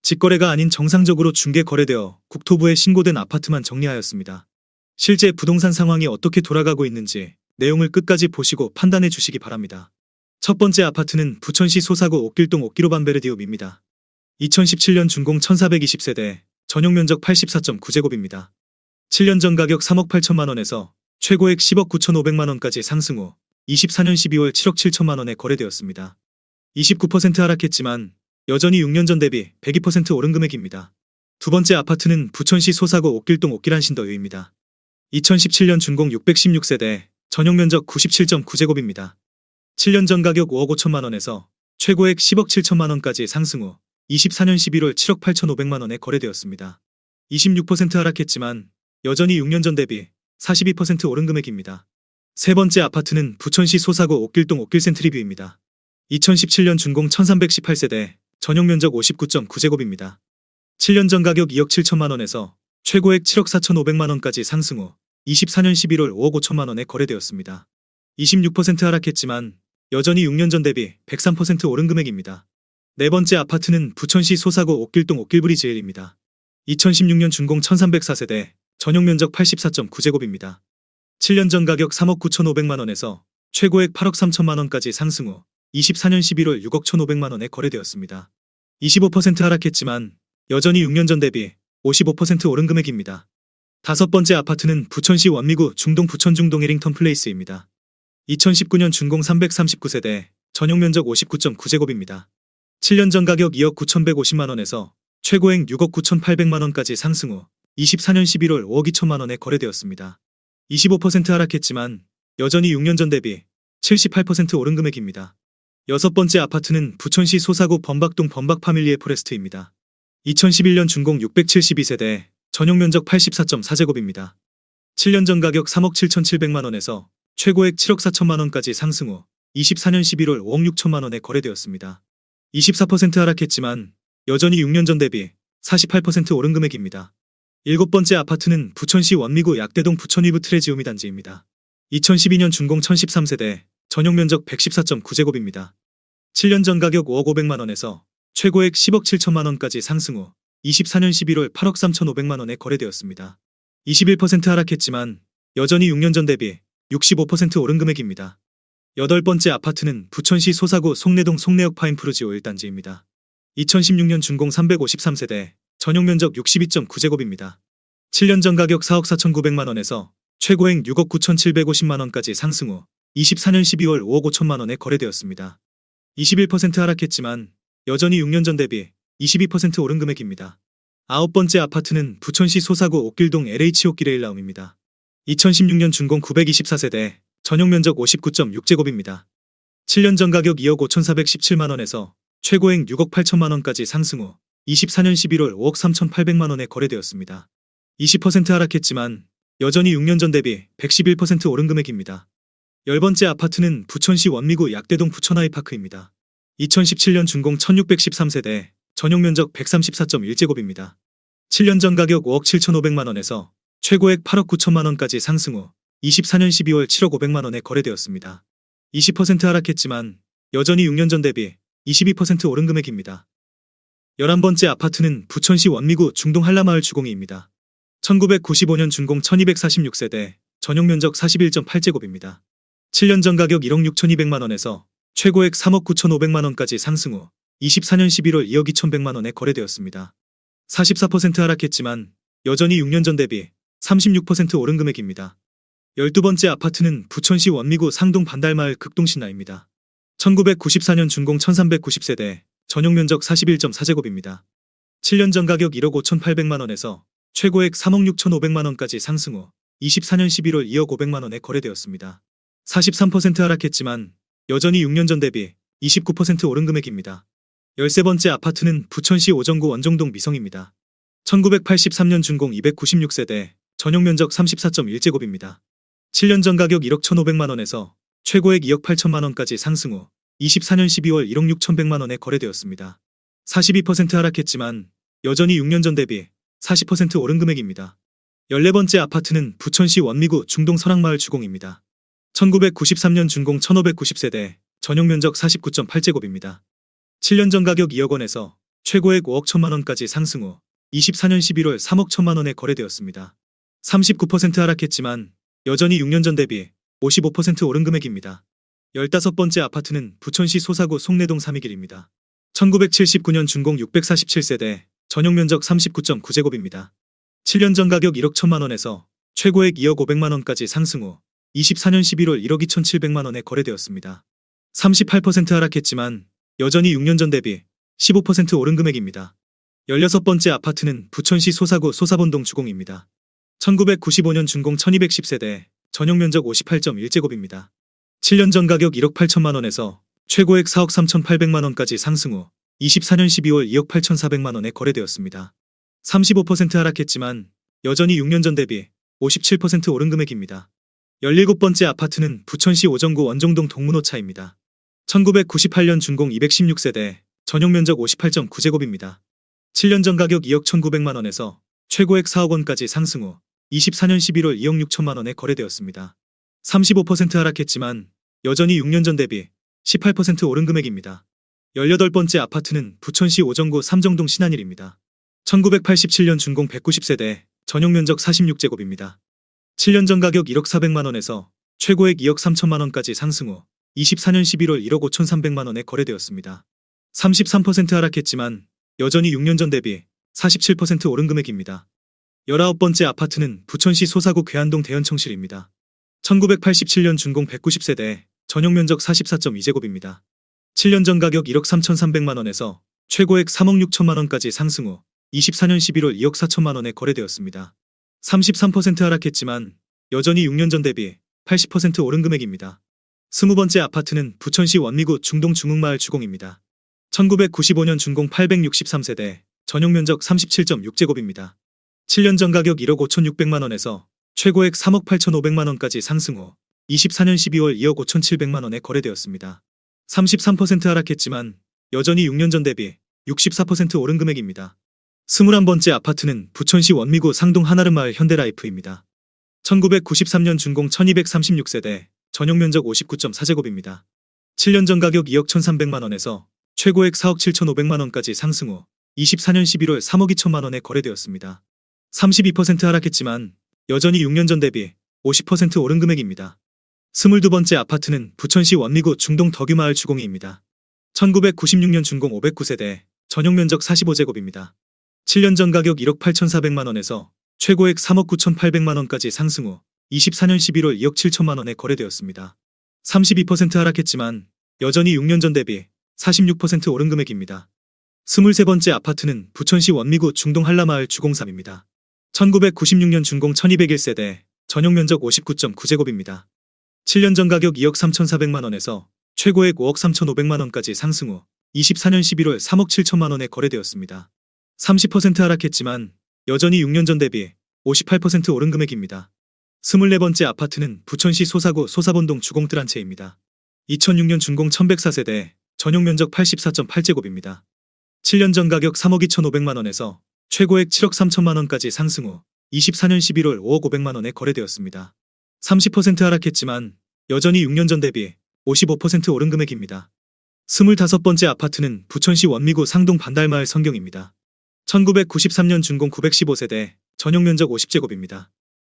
직거래가 아닌 정상적으로 중개 거래되어 국토부에 신고된 아파트만 정리하였습니다. 실제 부동산 상황이 어떻게 돌아가고 있는지 내용을 끝까지 보시고 판단해 주시기 바랍니다. 첫 번째 아파트는 부천시 소사구 옥길동 옥기로반베르디움입니다. 2017년 준공 1420세대, 전용 면적 84.9제곱입니다. 7년 전 가격 3억 8천만 원에서 최고액 10억 9,500만 원까지 상승 후 24년 12월 7억 7천만 원에 거래되었습니다. 29% 하락했지만 여전히 6년 전 대비 102% 오른 금액입니다. 두 번째 아파트는 부천시 소사구 옥길동 옥길한신더유입니다. 2017년 준공 616세대, 전용 면적 97.9제곱입니다. 7년 전 가격 5억 5천만 원에서 최고액 10억 7천만 원까지 상승 후 24년 11월 7억 8,500만 원에 거래되었습니다. 26% 하락했지만 여전히 6년 전 대비 42% 오른 금액입니다. 세 번째 아파트는 부천시 소사구 옥길동 옥길센트리뷰입니다. 2017년 준공 1318세대, 전용 면적 59.9제곱입니다. 7년 전 가격 2억 7천만 원에서 최고액 7억 4,500만 원까지 상승 후 24년 11월 5억 5천만 원에 거래되었습니다. 26% 하락했지만 여전히 6년 전 대비 103% 오른 금액입니다. 네 번째 아파트는 부천시 소사구 옥길동 옥길브리지일입니다. 2016년 준공 1304세대, 전용 면적 84.9제곱입니다. 7년 전 가격 3억 9,500만 원에서 최고액 8억 3천만 원까지 상승 후 24년 11월 6억 1,500만 원에 거래되었습니다. 25% 하락했지만 여전히 6년 전 대비 55% 오른 금액입니다. 다섯 번째 아파트는 부천시 원미구 중동 부천중동 해링턴 플레이스입니다. 2019년 준공 339세대, 전용 면적 59.9제곱입니다. 7년 전 가격 2억 9,150만 원에서 최고액 6억 9,800만 원까지 상승 후 24년 11월 5억 2천만 원에 거래되었습니다. 25% 하락했지만 여전히 6년 전 대비 78% 오른 금액입니다. 여섯 번째 아파트는 부천시 소사구 범박동 범박파밀리에 포레스트입니다. 2011년 준공 672세대, 전용 면적 84.4제곱입니다. 7년 전 가격 3억 7,700만 원에서 최고액 7억 4천만 원까지 상승 후 24년 11월 5억 6천만 원에 거래되었습니다. 24% 하락했지만 여전히 6년 전 대비 48% 오른 금액입니다. 일곱 번째 아파트는 부천시 원미구 약대동 부천위브 트레지우미 단지입니다. 2012년 준공 1013세대, 전용 면적 114.9제곱입니다. 7년 전 가격 5억 500만 원에서 최고액 10억 7천만 원까지 상승 후 24년 11월 8억 3,500만 원에 거래되었습니다. 21% 하락했지만 여전히 6년 전 대비 65% 오른 금액입니다. 여덟 번째 아파트는 부천시 소사구 송내동 송내역 파인프루지오 1단지입니다. 2016년 준공 353세대, 전용 면적 62.9제곱입니다. 7년 전 가격 4억 4,900만 원에서 최고액 6억 9,750만 원까지 상승 후 24년 12월 5억 5천만 원에 거래되었습니다. 21% 하락했지만 여전히 6년 전 대비 22% 오른 금액입니다. 아홉 번째 아파트는 부천시 소사구 옥길동 LH 옥기레일라움입니다. 2016년 준공 924세대, 전용 면적 59.6제곱입니다. 7년 전 가격 2억 5,417만 원에서 최고액 6억 8천만 원까지 상승 후 24년 11월 5억 3,800만 원에 거래되었습니다. 20% 하락했지만 여전히 6년 전 대비 111% 오른 금액입니다. 열 번째 아파트는 부천시 원미구 약대동 부천하이파크입니다. 2017년 준공 1613세대, 전용 면적 134.1제곱입니다. 7년 전 가격 5억 7,500만 원에서 최고액 8억 9천만 원까지 상승 후 24년 12월 7억 500만 원에 거래되었습니다. 20% 하락했지만 여전히 6년 전 대비 22% 오른 금액입니다. 11번째 아파트는 부천시 원미구 중동 한라마을 주공이입니다. 1995년 준공 1246세대, 전용 면적 41.8제곱입니다. 7년 전 가격 1억 6,200만 원에서 최고액 3억 9,500만 원까지 상승 후 24년 11월 2억 2,100만 원에 거래되었습니다. 44% 하락했지만 여전히 6년 전 대비 36% 오른 금액입니다. 12번째 아파트는 부천시 원미구 상동 반달마을 극동신라입니다. 1994년 준공 1390세대, 전용 면적 41.4제곱입니다. 7년 전 가격 1억 5,800만 원에서 최고액 3억 6,500만 원까지 상승 후 24년 11월 2억 500만 원에 거래되었습니다. 43% 하락했지만 여전히 6년 전 대비 29% 오른 금액입니다. 13번째 아파트는 부천시 오정구 원정동 미성입니다. 1983년 준공 296세대, 전용 면적 34.1제곱입니다. 7년 전 가격 1억 1,500만 원에서 최고액 2억 8천만 원까지 상승 후 24년 12월 1억 6,100만 원에 거래되었습니다. 42% 하락했지만 여전히 6년 전 대비 40% 오른 금액입니다. 14번째 아파트는 부천시 원미구 중동 설악마을 주공입니다. 1993년 준공 1590세대, 전용 면적 49.8제곱입니다. 7년 전 가격 2억 원에서 최고액 5억 1천만 원까지 상승 후 24년 11월 3억 1천만 원에 거래되었습니다. 39% 하락했지만 여전히 6년 전 대비 55% 오른 금액입니다. 15번째 아파트는 부천시 소사구 송내동 3위길입니다. 1979년 준공 647세대, 전용 면적 39.9제곱입니다. 7년 전 가격 1억 1천만 원에서 최고액 2억 5백만 원까지 상승 후 24년 11월 1억 2,700만 원에 거래되었습니다. 38% 하락했지만 여전히 6년 전 대비 15% 오른 금액입니다. 16번째 아파트는 부천시 소사구 소사본동 주공입니다. 1995년 준공 1210세대, 전용 면적 58.1제곱입니다. 7년 전 가격 1억 8천만 원에서 최고액 4억 3,800만 원까지 상승 후 24년 12월 2억 8,400만 원에 거래되었습니다. 35% 하락했지만 여전히 6년 전 대비 57% 오른 금액입니다. 17번째 아파트는 부천시 오정구 원종동 동문호차입니다. 1998년 준공 216세대, 전용 면적 58.9제곱입니다. 7년 전 가격 2억 1,900만 원에서 최고액 4억 원까지 상승 후 24년 11월 2억 6천만 원에 거래되었습니다. 35% 하락했지만 여전히 6년 전 대비 18% 오른 금액입니다. 18번째 아파트는 부천시 오정구 삼정동 신한일입니다. 1987년 준공 190세대, 전용 면적 46제곱입니다. 7년 전 가격 1억 4백만 원에서 최고액 2억 3천만 원까지 상승 후 24년 11월 1억 5,300만 원에 거래되었습니다. 33% 하락했지만 여전히 6년 전 대비 47% 오른 금액입니다. 19번째 아파트는 부천시 소사구 괴안동 대연청실입니다. 1987년 준공 190세대, 전용 면적 44.2제곱입니다. 7년 전 가격 1억 3,300만 원에서 최고액 3억 6천만 원까지 상승 후 24년 11월 2억 4천만 원에 거래되었습니다. 33% 하락했지만 여전히 6년 전 대비 80% 오른 금액입니다. 20번째 아파트는 부천시 원미구 중동 중흥마을 주공입니다. 1995년 준공 863세대, 전용 면적 37.6제곱입니다. 7년 전 가격 1억 5,600만 원에서 최고액 3억 8,500만 원까지 상승 후 24년 12월 2억 5,700만 원에 거래되었습니다. 33% 하락했지만 여전히 6년 전 대비 64% 오른 금액입니다. 21번째 아파트는 부천시 원미구 상동 한아름마을 현대라이프입니다. 1993년 준공 1236세대, 전용 면적 59.4제곱입니다. 7년 전 가격 2억 1,300만 원에서 최고액 4억 7,500만 원까지 상승 후 24년 11월 3억 2천만 원에 거래되었습니다. 32% 하락했지만 여전히 6년 전 대비 50% 오른 금액입니다. 22번째 아파트는 부천시 원미구 중동 덕유마을 주공이입니다. 1996년 준공 509세대, 전용 면적 45제곱입니다. 7년 전 가격 1억 8,400만 원에서 최고액 3억 9,800만 원까지 상승 후 24년 11월 2억 7천만 원에 거래되었습니다. 32% 하락했지만 여전히 6년 전 대비 46% 오른 금액입니다. 23번째 아파트는 부천시 원미구 중동 한라마을 주공3입니다. 1996년 준공 1201세대, 전용 면적 59.9제곱입니다. 7년 전 가격 2억 3,400만 원에서 최고액 5억 3,500만 원까지 상승 후 24년 11월 3억 7천만 원에 거래되었습니다. 30% 하락했지만 여전히 6년 전 대비 58% 오른 금액입니다. 24번째 아파트는 부천시 소사구 소사본동 주공뜰 한 채입니다. 2006년 준공 1104세대, 전용 면적 84.8제곱입니다. 7년 전 가격 3억 2,500만 원에서 최고액 7억 3천만 원까지 상승 후 24년 11월 5억 500만 원에 거래되었습니다. 30% 하락했지만 여전히 6년 전 대비 55% 오른 금액입니다. 25번째 아파트는 부천시 원미구 상동 반달마을 성경입니다. 1993년 준공 915세대, 전용 면적 50제곱입니다.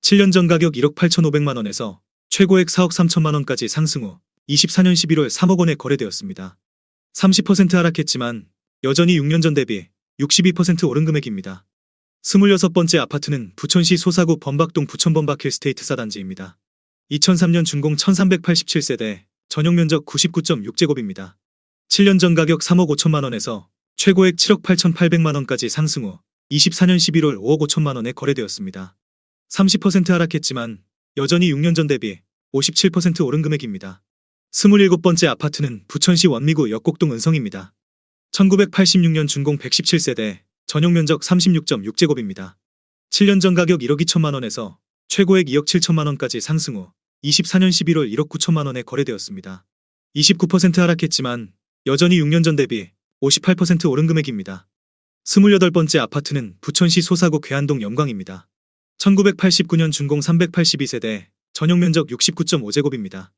7년 전 가격 1억 8,500만 원에서 최고액 4억 3천만 원까지 상승 후 24년 11월 3억 원에 거래되었습니다. 30% 하락했지만 여전히 6년 전 대비 62% 오른 금액입니다. 26번째 아파트는 부천시 소사구 범박동 부천범박 힐스테이트 4단지입니다. 2003년 준공 1387세대, 전용 면적 99.6제곱입니다. 7년 전 가격 3억 5천만 원에서 최고액 7억 8,800만 원까지 상승 후 24년 11월 5억 5천만 원에 거래되었습니다. 30% 하락했지만 여전히 6년 전 대비 57% 오른 금액입니다. 27번째 아파트는 부천시 원미구 역곡동 은성입니다. 1986년 준공 117세대, 전용 면적 36.6제곱입니다. 7년 전 가격 1억 2천만 원에서 최고액 2억 7천만 원까지 상승 후 24년 11월 1억 9천만 원에 거래되었습니다. 29% 하락했지만 여전히 6년 전 대비 58% 오른 금액입니다. 28번째 아파트는 부천시 소사구 괴안동 영광입니다. 1989년 준공 382세대, 전용 면적 69.5제곱입니다.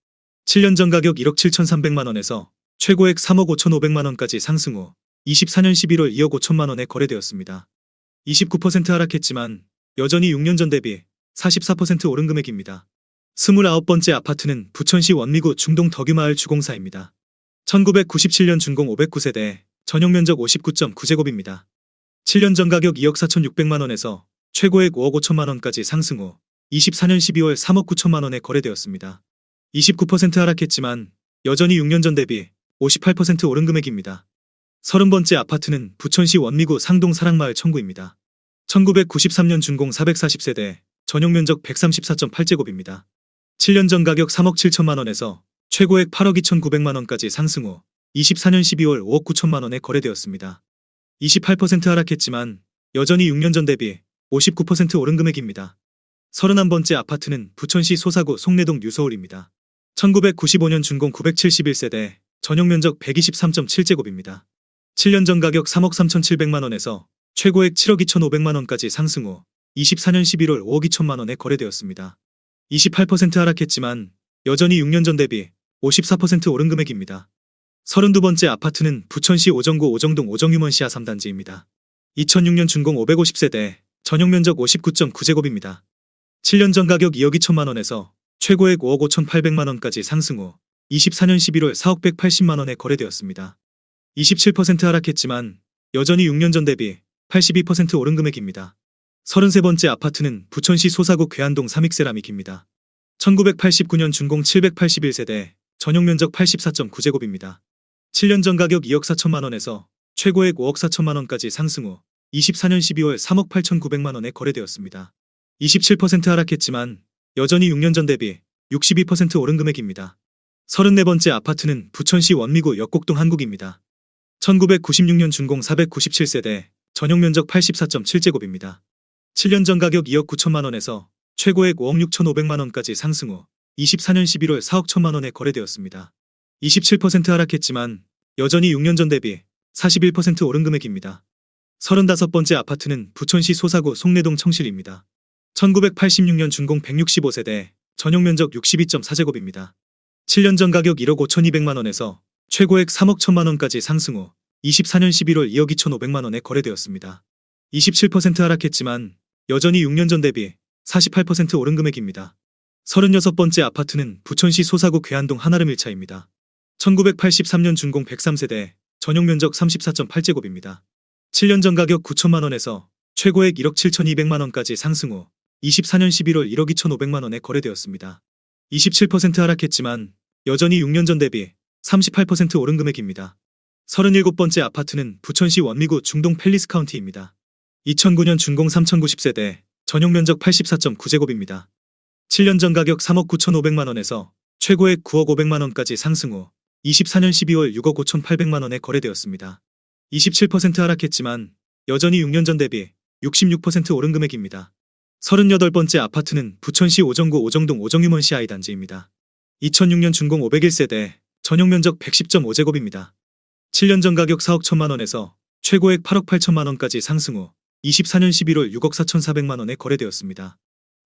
7년 전 가격 1억 7,300만 원에서 최고액 3억 5,500만 원까지 상승 후 24년 11월 2억 5천만 원에 거래되었습니다. 29% 하락했지만 여전히 6년 전 대비 44% 오른 금액입니다. 29번째 아파트는 부천시 원미구 중동 덕유마을 주공사입니다. 1997년 준공 509세대, 전용 면적 59.9제곱입니다. 7년 전 가격 2억 4,600만 원에서 최고액 5억 5천만 원까지 상승 후 24년 12월 3억 9천만 원에 거래되었습니다. 29% 하락했지만 여전히 6년 전 대비 58% 오른 금액입니다. 30번째 아파트는 부천시 원미구 상동 사랑마을 청구입니다. 1993년 준공 440세대, 전용 면적 134.8제곱입니다. 7년 전 가격 3억 7천만 원에서 최고액 8억 2,900만 원까지 상승 후 24년 12월 5억 9천만 원에 거래되었습니다. 28% 하락했지만 여전히 6년 전 대비 59% 오른 금액입니다. 31번째 아파트는 부천시 소사구 송내동 뉴서울입니다. 1995년 준공 971세대, 전용 면적 123.7제곱입니다. 7년 전 가격 3억 3,700만 원에서 최고액 7억 2,500만 원까지 상승 후 24년 11월 5억 2천만 원에 거래되었습니다. 28% 하락했지만 여전히 6년 전 대비 54% 오른 금액입니다. 32번째 아파트는 부천시 오정구 오정동 오정유먼시아 3단지입니다. 2006년 준공 550세대, 전용 면적 59.9제곱입니다. 7년 전 가격 2억 2천만 원에서 최고액 5억 5,800만 원까지 상승 후 24년 11월 4억 180만 원에 거래되었습니다. 27% 하락했지만 여전히 6년 전 대비 82% 오른 금액입니다. 33번째 아파트는 부천시 소사구 괴안동 삼익세라믹입니다. 1989년 준공 781세대, 전용 면적 84.9제곱입니다. 7년 전 가격 2억 4천만 원에서 최고액 5억 4천만 원까지 상승 후 24년 12월 3억 8,900만 원에 거래되었습니다. 27% 하락했지만 여전히 6년 전 대비 62% 오른 금액입니다. 34번째 아파트는 부천시 원미구 역곡동 한국입니다. 1996년 준공 497세대, 전용 면적 84.7제곱입니다. 7년 전 가격 2억 9천만 원에서 최고액 5억 6,500만 원까지 상승 후 24년 11월 4억 1천만 원에 거래되었습니다. 27% 하락했지만 여전히 6년 전 대비 41% 오른 금액입니다. 35번째 아파트는 부천시 소사구 송내동 청실입니다. 1986년 준공 165세대, 전용 면적 62.4제곱입니다. 7년 전 가격 1억 5,200만 원에서 최고액 3억 1천만 원까지 상승 후 24년 11월 2억 2,500만 원에 거래되었습니다. 27% 하락했지만 여전히 6년 전 대비 48% 오른 금액입니다. 36번째 아파트는 부천시 소사구 괴안동 한아름 1차입니다. 1983년 준공 103세대, 전용 면적 34.8제곱입니다. 7년 전 가격 9천만 원에서 최고액 1억 7,200만 원까지 상승 후 24년 11월 1억 2,500만 원에 거래되었습니다. 27% 하락했지만 여전히 6년 전 대비 38% 오른 금액입니다. 37번째 아파트는 부천시 원미구 중동 팰리스 카운티입니다. 2009년 준공 3,090세대, 전용 면적 84.9제곱입니다. 7년 전 가격 3억 9,500만 원에서 최고액 9억 500만 원까지 상승 후 24년 12월 6억 5,800만 원에 거래되었습니다. 27% 하락했지만 여전히 6년 전 대비 66% 오른 금액입니다. 38번째 아파트는 부천시 오정구 오정동 오정유먼시 아이단지입니다. 2006년 준공 501세대, 전용 면적 110.5제곱입니다. 7년 전 가격 4억 1천만 원에서 최고액 8억 8천만 원까지 상승 후 24년 11월 6억 4,400만 원에 거래되었습니다.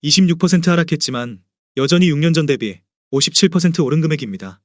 26% 하락했지만 여전히 6년 전 대비 57% 오른 금액입니다.